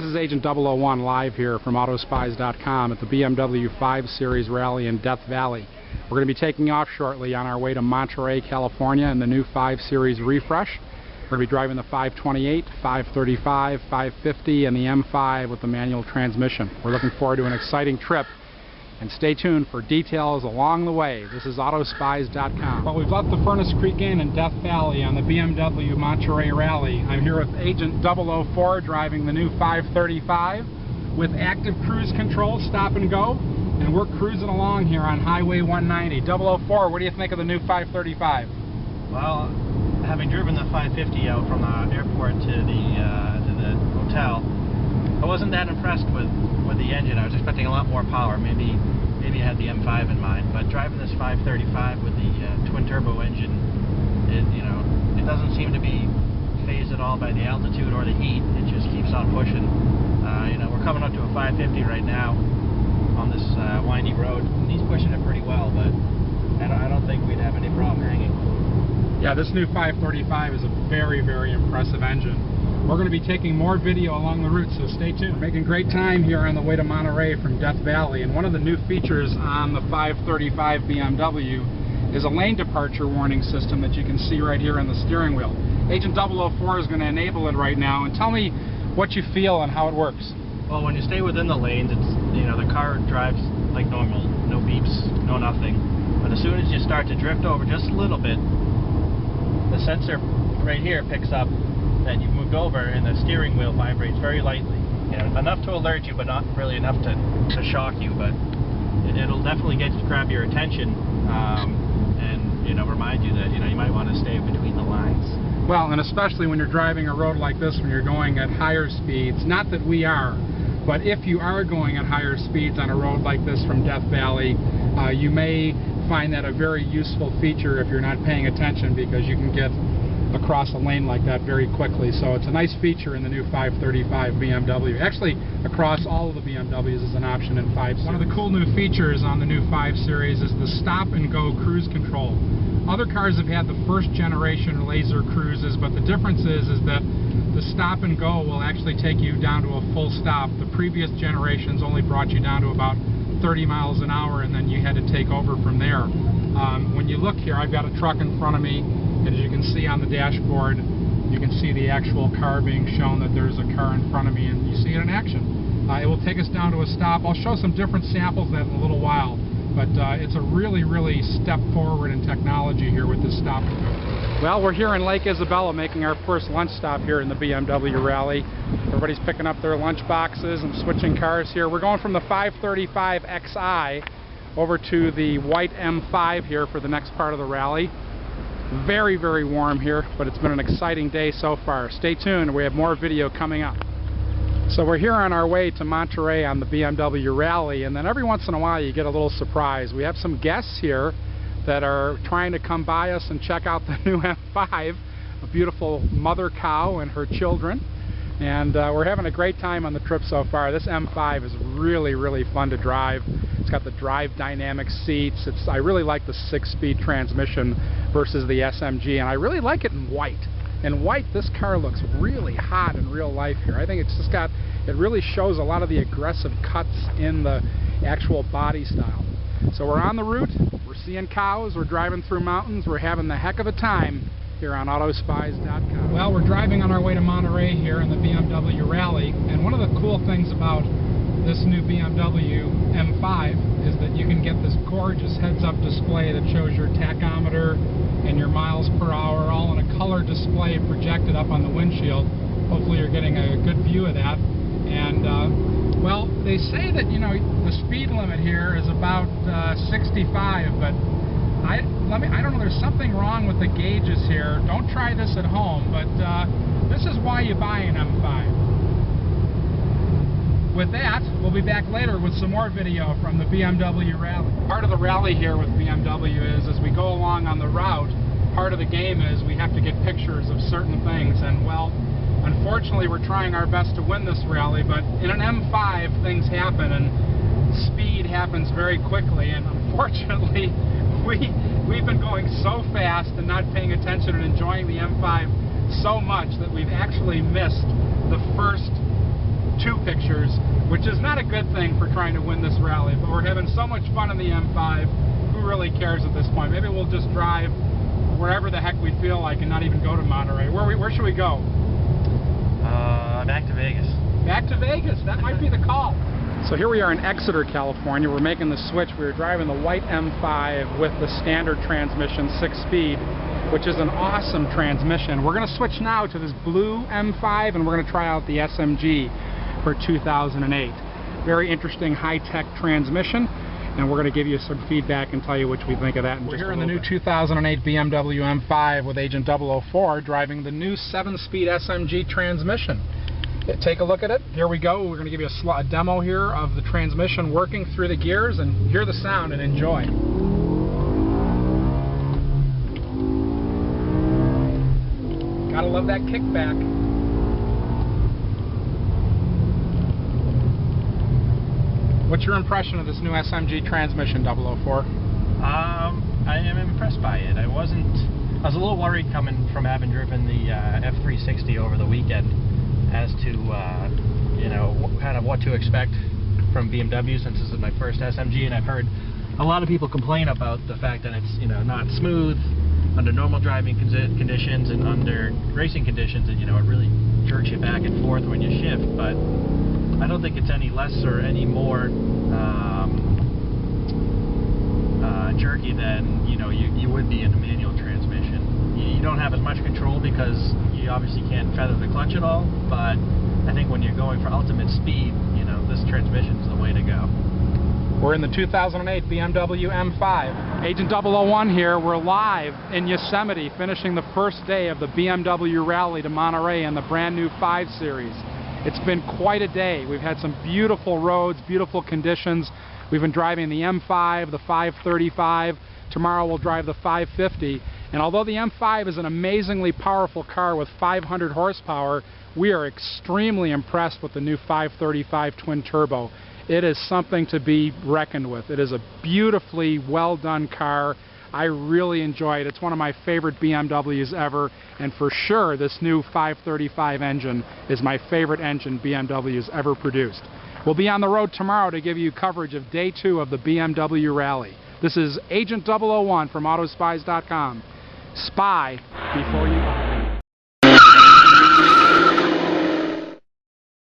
This is Agent 001 live here from AutoSpies.com at the BMW 5 Series Rally in Death Valley. We're going to be taking off shortly on our way to Monterey, California in the new 5 Series refresh. We're going to be driving the 528, 535, 550, and the M5 with the manual transmission. We're looking forward to an exciting trip. And stay tuned for details along the way. This is AutoSpies.com. Well, we've left the Furnace Creek Inn in Death Valley on the BMW Monterey Rally. I'm here with Agent 004 driving the new 535 with active cruise control, stop and go. And we're cruising along here on Highway 190. 004, what do you think of the new 535? Well, having driven the 550 out from the airport to the hotel, I wasn't that impressed with the engine. I was expecting a lot more power. Maybe I had the M5 in mind, but driving this 535 with the twin turbo engine, it doesn't seem to be phased at all by the altitude or the heat. It just keeps on pushing. We're coming up to a 550 right now on this windy road, and he's pushing it pretty well, but I don't think we'd have any problem hanging. Yeah, this new 535 is a very, very impressive engine. We're going to be taking more video along the route, so stay tuned. We're making great time here on the way to Monterey from Death Valley, and one of the new features on the 535 BMW is a lane departure warning system that you can see right here on the steering wheel. Agent 004 is going to enable it right now, and tell me what you feel and how it works. Well, when you stay within the lanes, the car drives like normal, no beeps, no nothing. But as soon as you start to drift over just a little bit, the sensor right here picks up that you've moved over, and the steering wheel vibrates very lightly. Enough to alert you, but not really enough to shock you. But it'll definitely grab your attention and remind you that you might want to stay between the lines. Well, and especially when you're driving a road like this, when you're going at higher speeds. Not that we are, but if you are going at higher speeds on a road like this from Death Valley, you may find that a very useful feature if you're not paying attention, because you can get across a lane like that very quickly. So it's a nice feature in the new 535 BMW. Actually, across all of the BMWs is an option in 5 Series. One of the cool new features on the new 5 Series is the stop and go cruise control. Other cars have had the first generation laser cruises, but the difference is that the stop and go will actually take you down to a full stop. The previous generations only brought you down to about 30 miles an hour, and then you had to take over from there. When you look here, I've got a truck in front of me. As you can see on the dashboard, you can see the actual car being shown, that there's a car in front of me, and you see it in action. It will take us down to a stop. I'll show some different samples of that in a little while, but it's a really, really step forward in technology here with this stop. Well, we're here in Lake Isabella making our first lunch stop here in the BMW Rally. Everybody's picking up their lunch boxes and switching cars here. We're going from the 535 Xi over to the white M5 here for the next part of the rally. Very, very warm here, but it's been an exciting day so far. Stay tuned, we have more video coming up. So we're here on our way to Monterey on the BMW Rally, and then every once in a while you get a little surprise. We have some guests here that are trying to come by us and check out the new M5, a beautiful mother cow and her children. And we're having a great time on the trip so far. This M5 is really, really fun to drive. It's got the drive dynamic seats. I really like the 6-speed transmission versus the SMG, and I really like it in white. In white, this car looks really hot in real life here. I think it really shows a lot of the aggressive cuts in the actual body style. So we're on the route, we're seeing cows, we're driving through mountains, we're having the heck of a time here on AutoSpies.com. Well, we're driving on our way to Monterey here in the BMW Rally, and one of the cool things about this new BMW M5 is that you can get this gorgeous heads-up display that shows your tachometer and your miles per hour all in a color display projected up on the windshield. Hopefully you're getting a good view of that. And well, they say that the speed limit here is about 65, but I don't know, there's something wrong with the gauges here. Don't try this at home, but this is why you buy an M5. With that, we'll be back later with some more video from the BMW Rally. Part of the rally here with BMW is, as we go along on the route, part of the game is we have to get pictures of certain things, and well, unfortunately we're trying our best to win this rally, but in an M5 things happen, and speed happens very quickly, and unfortunately we've been going so fast and not paying attention and enjoying the M5 so much that we've actually missed the first 2 pictures, which is not a good thing for trying to win this rally, but we're having so much fun in the M5, who really cares at this point? Maybe we'll just drive wherever the heck we feel like and not even go to Monterey. Where should we go? Back to Vegas. Back to Vegas, that might be the call. So here we are in Exeter, California. We're making the switch. We were driving the white M5 with the standard transmission 6-speed, which is an awesome transmission. We're going to switch now to this blue M5, and we're going to try out the SMG for 2008. Very interesting high-tech transmission, and we're going to give you some feedback and tell you which we think of that in just a little bit. We're here in the new 2008 BMW M5 with Agent 004 driving the new 7-speed SMG transmission. Take a look at it. Here we go. We're going to give you a demo here of the transmission working through the gears, and hear the sound and enjoy. Gotta love that kickback. What's your impression of this new SMG transmission, 004? I am impressed by it. I was a little worried coming from having driven the F360 over the weekend as to you know, kind of what to expect from BMW, since this is my first SMG, and I've heard a lot of people complain about the fact that it's, you know, not smooth under normal driving conditions and under racing conditions, and, you know, it really jerks you back and forth when you shift. But I don't think it's any less or any more jerky than, you know, you would be in a manual transmission. You don't have as much control because you obviously can't feather the clutch at all, but I think when you're going for ultimate speed, you know, this transmission is the way to go. We're in the 2008 BMW M5. Agent 001 here. We're live in Yosemite, finishing the first day of the BMW rally to Monterey in the brand new 5 Series. It's been quite a day. We've had some beautiful roads, beautiful conditions. We've been driving the M5, the 535. Tomorrow we'll drive the 550. And although the M5 is an amazingly powerful car with 500 horsepower, we are extremely impressed with the new 535 twin turbo. It is something to be reckoned with. It is a beautifully well done car. I really enjoy it. It's one of my favorite BMWs ever, and for sure this new 535 engine is my favorite engine BMW's ever produced. We'll be on the road tomorrow to give you coverage of day 2 of the BMW rally. This is Agent 001 from AutoSpies.com. Spy before you buy.